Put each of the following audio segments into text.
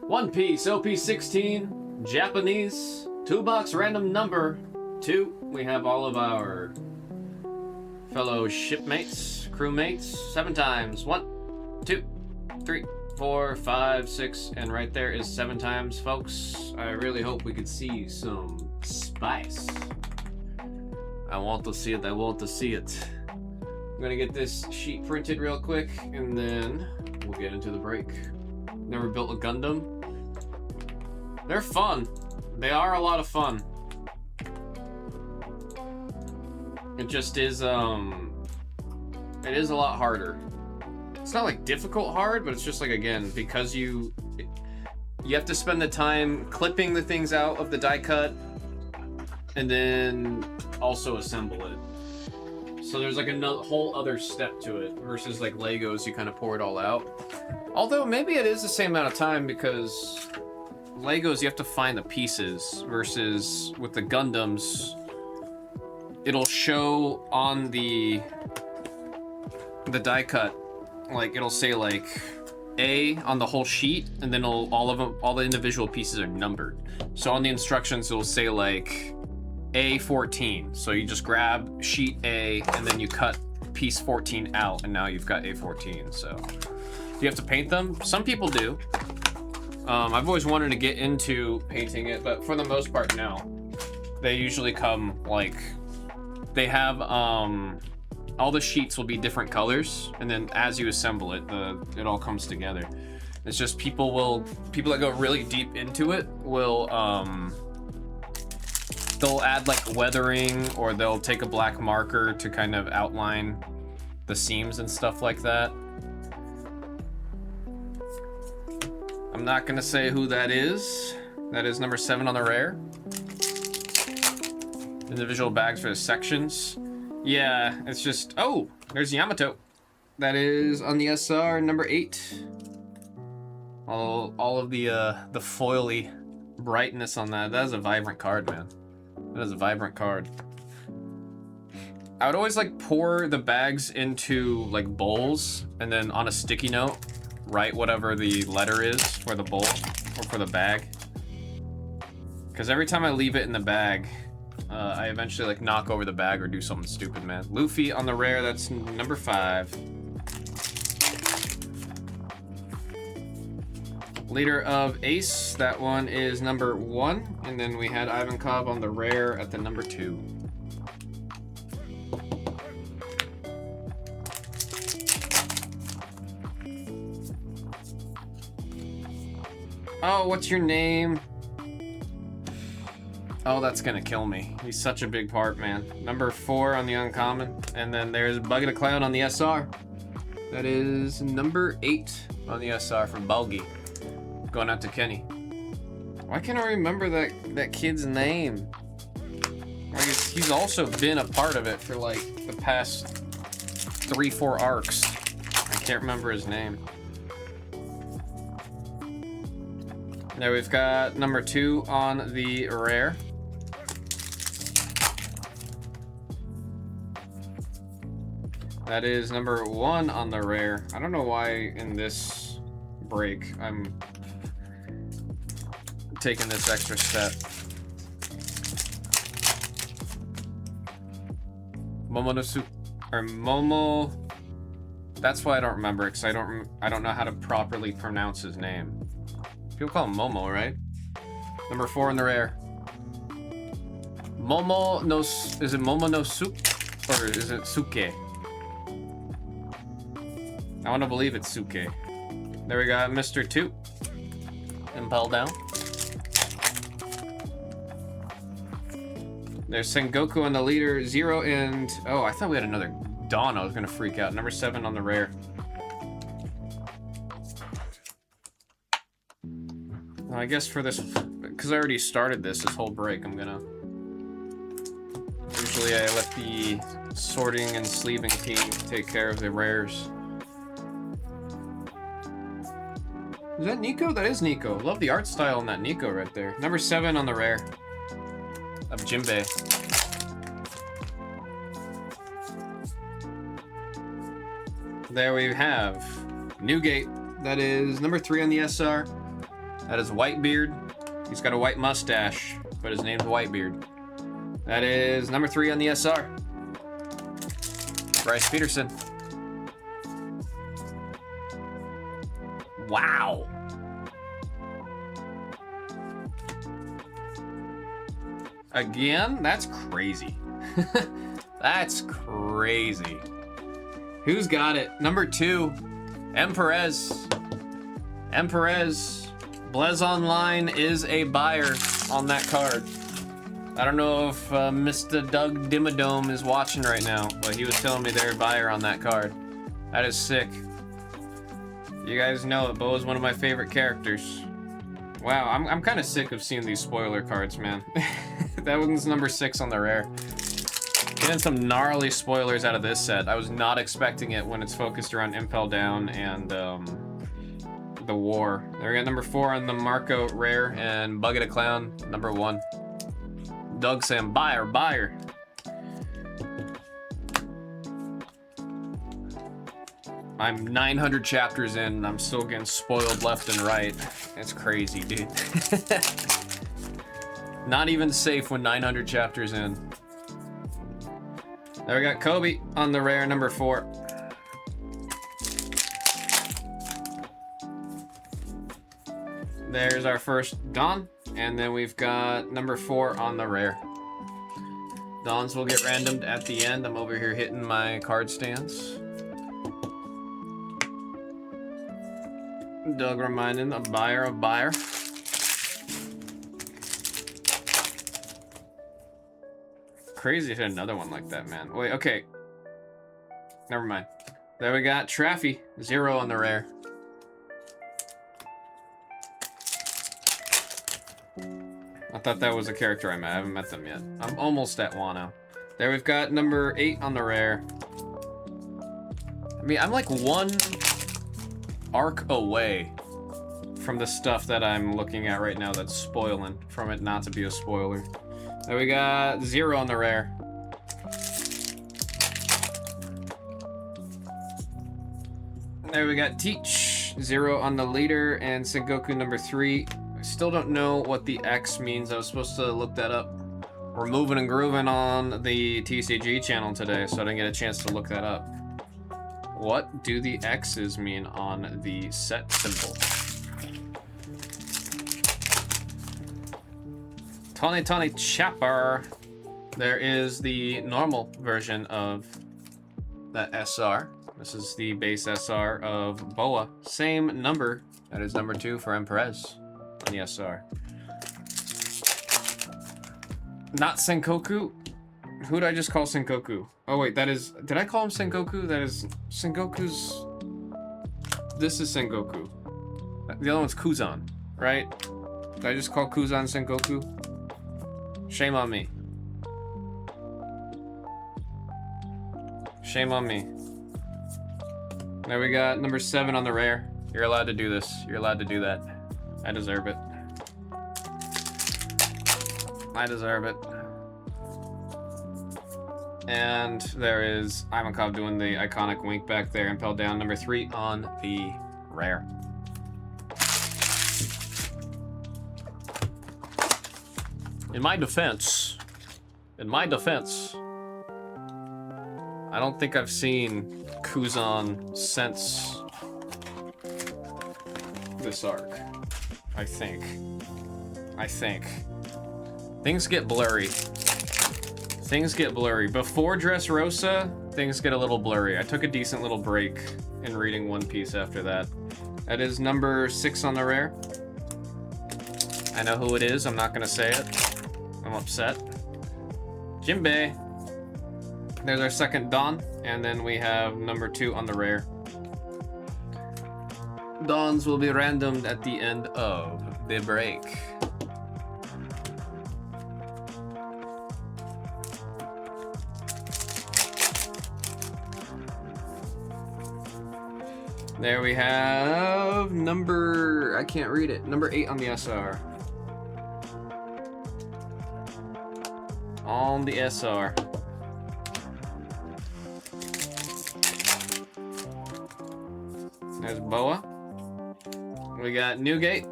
One Piece, OP16, Japanese, 2-box random number 2. We have all of our fellow shipmates, crewmates, 7 times. 1, 2, 3, 4, 5, 6, and right there is 7 times, folks. I really hope we could see some spice. I want to see it, I want to see it. I'm gonna get this sheet printed real quick, and then we'll get into the break. Never built a Gundam. They're fun. They are a lot of fun. It just is, it is a lot harder. It's not like difficult hard, but it's just like, again, because you have to spend the time clipping the things out of the die cut and then also assemble it. So there's like a whole other step to it versus like Legos, you kind of pour it all out. Although maybe it is the same amount of time because Legos you have to find the pieces versus with the Gundams, it'll show on the die cut, like it'll say like A on the whole sheet, and then all the individual pieces are numbered. So on the instructions it'll say like A14. So you just grab sheet A and then you cut piece 14 out, and now you've got A14. So you have to paint them. Some people do. I've always wanted to get into painting it, but for the most part, no. They usually come like they have all the sheets will be different colors, and then as you assemble it, it all comes together. It's just people that go really deep into it will they'll add like weathering, or they'll take a black marker to kind of outline the seams and stuff like that. I'm not gonna say who that is. That is number 7 on the rare. Individual bags for the sections. Yeah, it's just, oh, there's Yamato. That is on the SR number 8. All of the foily brightness on that. That is a vibrant card, man. That is a vibrant card. I would always like pour the bags into like bowls, and then on a sticky note, write whatever the letter is for the bowl or for the bag. Because every time I leave it in the bag, I eventually like knock over the bag or do something stupid, man. Luffy on the rare, that's number 5. Leader of Ace, that one is number 1. And then we had Ivankov on the rare at the number 2. Oh, what's your name? Oh, that's gonna kill me. He's such a big part, man. Number 4 on the uncommon. And then there's Buggy the Clown on the SR. That is number 8 on the SR from Bulgy. Going out to Kenny. Why can't I remember that kid's name? Like he's also been a part of it for like the past 3-4 arcs. I can't remember his name. Now we've got number 2 on the rare. That is number 1 on the rare. I don't know why in this break I'm taking this extra step. Momonosuke or Momo. That's why I don't remember it, because I don't know how to properly pronounce his name. People call him Momo, right? Number 4 in the rare. Momo no, is it Momonosuke or is it Suke? I want to believe it's Suke. There we got Mr. 2. Impel down. There's Sengoku on the leader, 0 and... Oh, I thought we had another Dawn. I was going to freak out. Number 7 on the rare. I guess for this, because I already started this whole break, I'm gonna... Usually I let the sorting and sleeving team take care of the rares. Is that Nico? That is Nico. Love the art style on that Nico right there. Number 7 on the rare of Jinbei. There we have Newgate. That is number 3 on the SR. That is Whitebeard. He's got a white mustache, but his name's Whitebeard. That is number 3 on the SR. Bryce Peterson. Wow. Again? That's crazy. That's crazy. Who's got it? Number 2, Emperez. Emperez. Blez Online is a buyer on that card. I don't know if Mr. Doug Dimmadome is watching right now, but he was telling me they're a buyer on that card. That is sick. You guys know it, Bo is one of my favorite characters. Wow, I'm kind of sick of seeing these spoiler cards, man. That one's number 6 on the rare. Getting some gnarly spoilers out of this set. I was not expecting it when it's focused around Impel Down and the war. There we got number 4 on the Marco rare and Bucket of Clown, number 1. Doug saying buyer, buyer. I'm 900 chapters in and I'm still getting spoiled left and right. It's crazy, dude. Not even safe when 900 chapters in. There we got Kobe on the rare, number 4. There's our first Don, and then we've got number 4 on the rare. Dons will get randomed at the end. I'm over here hitting my card stands. Doug reminding a buyer of buyer. Crazy to hit another one like that, man. Wait, okay. Never mind. There we got Traffy, 0 on the rare. I thought that was a character I met. I haven't met them yet. I'm almost at Wano. There we've got number 8 on the rare. I mean, I'm like 1 arc away from the stuff that I'm looking at right now that's spoiling from it not to be a spoiler. There we got 0 on the rare. There we got Teach, 0 on the leader, and Sengoku number 3. I still don't know what the X means. I was supposed to look that up. We're moving and grooving on the TCG channel today, so I didn't get a chance to look that up. What do the X's mean on the set symbol? Tony Chapper. There is the normal version of that SR. This is the base SR of Boa. Same number. That is number 2 for Emperez on the SR. Not Sengoku. Who did I just call Sengoku? Oh wait, that is... Did I call him Sengoku? That is Sengoku's... This is Sengoku. The other one's Kuzan, right? Did I just call Kuzan Sengoku? Shame on me. Shame on me. There we got number 7 on the rare. You're allowed to do this. You're allowed to do that. I deserve it. I deserve it. And there is Ivankov doing the iconic wink back there. Impel Down, number 3 on the rare. In my defense, I don't think I've seen Kuzan since this arc. I think. Things get blurry. Before Dressrosa, things get a little blurry. I took a decent little break in reading One Piece after that. That is number 6 on the rare. I know who it is. I'm not gonna say it. I'm upset. Jinbei. There's our second Don, and then we have number 2 on the rare. Dons will be randomed at the end of the break. There we have number... I can't read it. Number 8 on the SR. On the SR. There's Boa. We got Newgate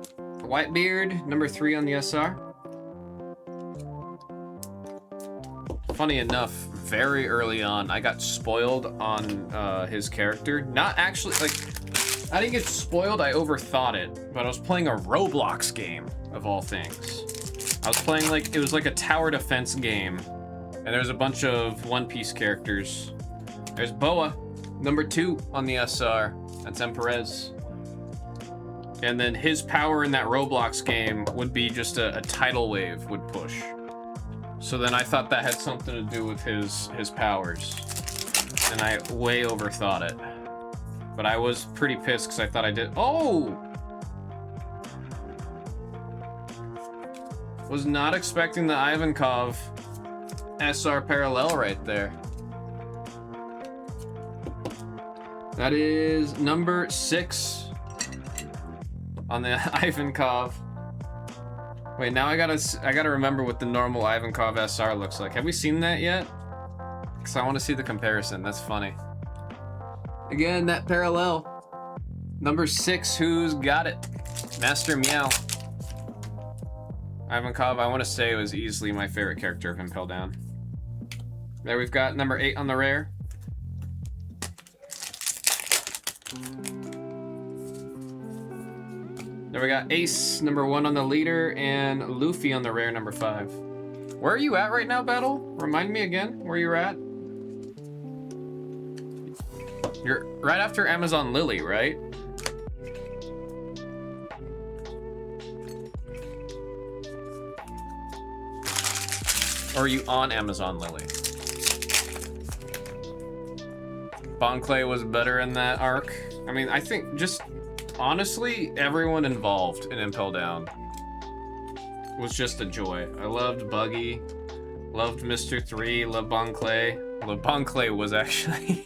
Whitebeard, number 3 on the SR. Funny enough, very early on, I got spoiled on his character. Not actually, like, I didn't get spoiled, I overthought it. But I was playing a Roblox game, of all things. I was playing, like, it was like a tower defense game. And there's a bunch of One Piece characters. There's Boa, number 2 on the SR. That's Emperez. And then his power in that Roblox game would be just a tidal wave would push. So then I thought that had something to do with his powers. And I way overthought it. But I was pretty pissed because I thought I did. Oh! Was not expecting the Ivankov SR parallel right there. That is number 6 on the Ivankov. Wait, now I gotta remember what the normal Ivankov SR looks like. Have we seen that yet? Because I want to see the comparison. That's funny. Again, that parallel. Number 6, who's got it? Master Meow. Ivankov, I want to say, was easily my favorite character of Impel Down. There we've got number 8 on the rare. There we got Ace, number 1 on the leader, and Luffy on the rare, number 5. Where are you at right now, Battle? Remind me again where you're at. You're right after Amazon Lily, right? Or are you on Amazon Lily? Bon Clay was better in that arc. I mean, I think just... honestly, everyone involved in Impel Down was just a joy. I loved Buggy, loved Mr. 3, loved Bon Clay. Although Bon Clay was actually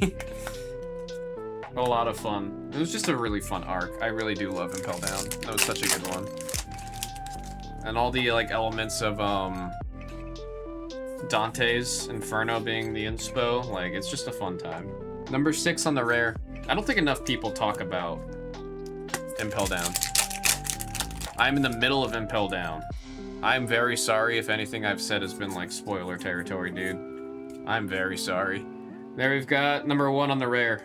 a lot of fun. It was just a really fun arc. I really do love Impel Down. That was such a good one. And all the like elements of Dante's Inferno being the inspo, like it's just a fun time. Number 6 on the rare. I don't think enough people talk about Impel Down. I'm in the middle of Impel Down. I'm very sorry if anything I've said has been like spoiler territory, dude. I'm very sorry. There we've got number 1 on the rare.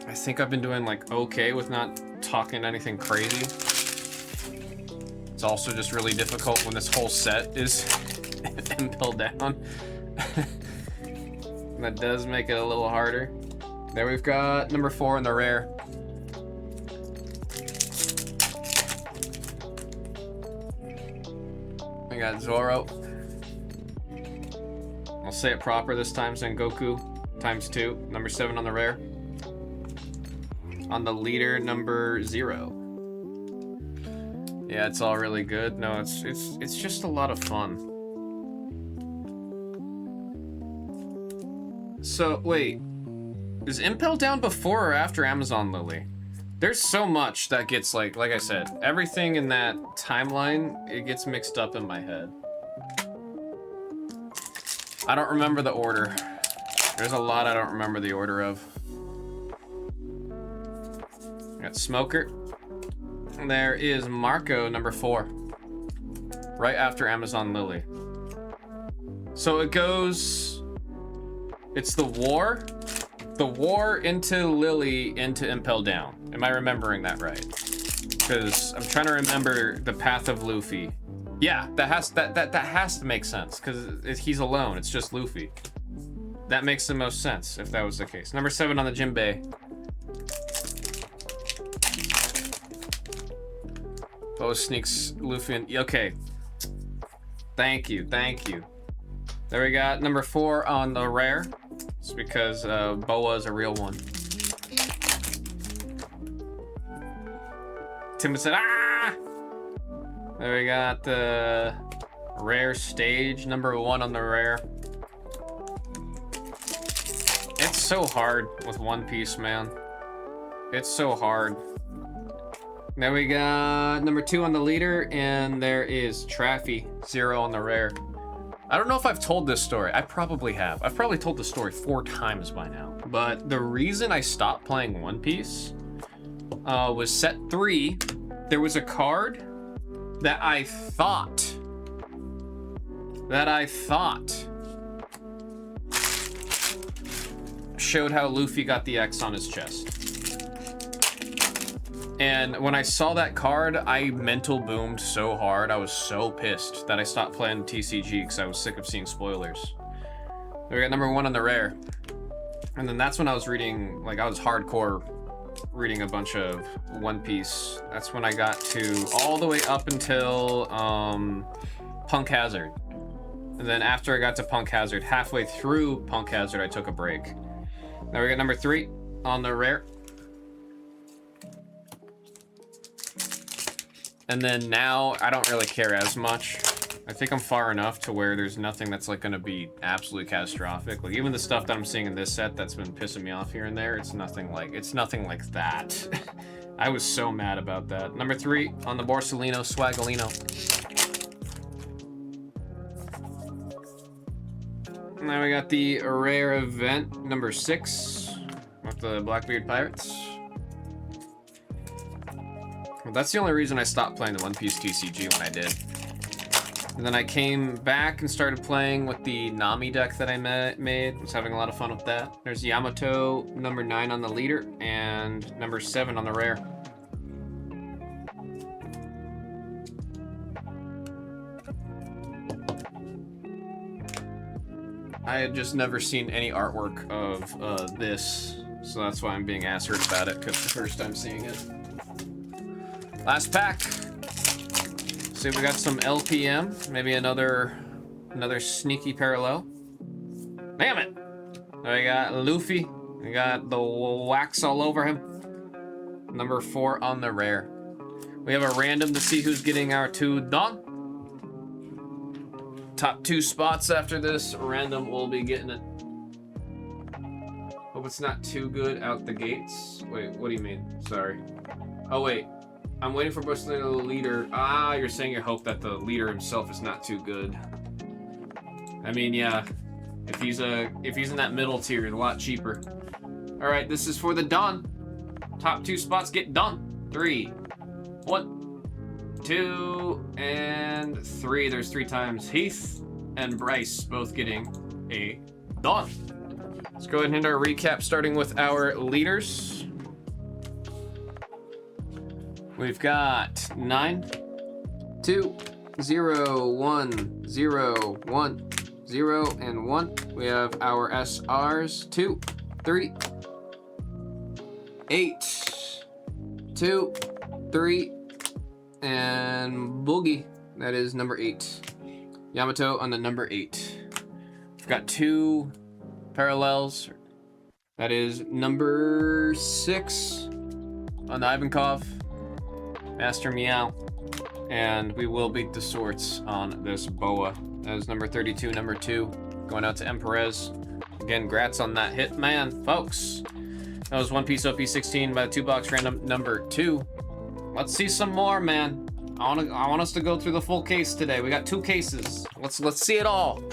I think I've been doing like okay with not talking anything crazy. It's also just really difficult when this whole set is Impel Down. That does make it a little harder. There we've got number 4 on the rare. We got Zoro. I'll say it proper this time, Sengoku ×2, number 7 on the rare. On the leader, number 0. Yeah, it's all really good. No, it's just a lot of fun. So wait, is Impel Down before or after Amazon Lily? There's so much that gets like I said, everything in that timeline, it gets mixed up in my head. I don't remember the order. There's a lot I don't remember the order of. Got Smoker. And there is Marco, number 4. Right after Amazon Lily. So it goes... It's the war into Lily into Impel Down. Am I remembering that right? Because I'm trying to remember the path of Luffy. Yeah, that has to make sense because he's alone. It's just Luffy. That makes the most sense if that was the case. Number 7 on the Jinbei. Boa sneaks Luffy in. Okay. Thank you. There we got number 4 on the rare. It's because Boa is a real one. Tim said, ah! There we got the rare stage, number 1 on the rare. It's so hard with One Piece, man. It's so hard. There we got number 2 on the leader, and there is Traffy, 0 on the rare. I don't know if I've told this story. I probably have. I've probably told this story 4 times by now. But the reason I stopped playing One Piece was set 3. There was a card that I thought showed how Luffy got the X on his chest. And when I saw that card, I mental boomed so hard. I was so pissed that I stopped playing TCG because I was sick of seeing spoilers. We got number 1 on the rare. And then that's when I was reading, like I was hardcore reading a bunch of One Piece. That's when I got to all the way up until Punk Hazard. And then after I got to Punk Hazard, halfway through Punk Hazard, I took a break. Now we got number 3 on the rare. And then now I don't really care as much. I think I'm far enough to where there's nothing that's like gonna be absolutely catastrophic. Like even the stuff that I'm seeing in this set that's been pissing me off here and there, it's nothing like that. I was so mad about that. Number 3 on the Borsalino Swagolino. Now we got the rare event number 6 with the Blackbeard Pirates. Well, that's the only reason I stopped playing the One Piece TCG when I did. And then I came back and started playing with the Nami deck that I made. Was having a lot of fun with that. There's Yamato, number 9 on the leader, and number 7 on the rare. I had just never seen any artwork of this, so that's why I'm being ass hurt about it, because it's the first time seeing it. Last pack. See if we got some LPM, maybe another sneaky parallel. Damn it! We got Luffy. We got the wax all over him. Number 4 on the rare. We have a random to see who's getting our 2 done. Top 2 spots after this random will be getting it. Hope it's not too good out the gates. Wait, what do you mean? Sorry. Oh wait. I'm waiting for Borsalino the leader. Ah, you're saying you hope that the leader himself is not too good. I mean, yeah. If he's in that middle tier, a lot cheaper. All right, this is for the done. Top 2 spots get done. 3, 1, 2, and 3. There's 3 times. Heath and Bryce both getting a done. Let's go ahead and hit our recap, starting with our leaders. We've got 9, 2, 0, 1, 0, 1, 0, and 1. We have our SRs 2, 3, 8, 2, 3, and Boogie. That is number 8. Yamato on the number 8. We've got 2 parallels. That is number 6 on the Ivankov. Master Meow, and we will beat the sorts on this boa. That is number 32, number 2, going out to Emperez. Again, grats on that hit, man, folks. That was One Piece OP16 by the 2-box random number 2. Let's see some more, man. I want us to go through the full case today. We got 2 cases. Let's see it all.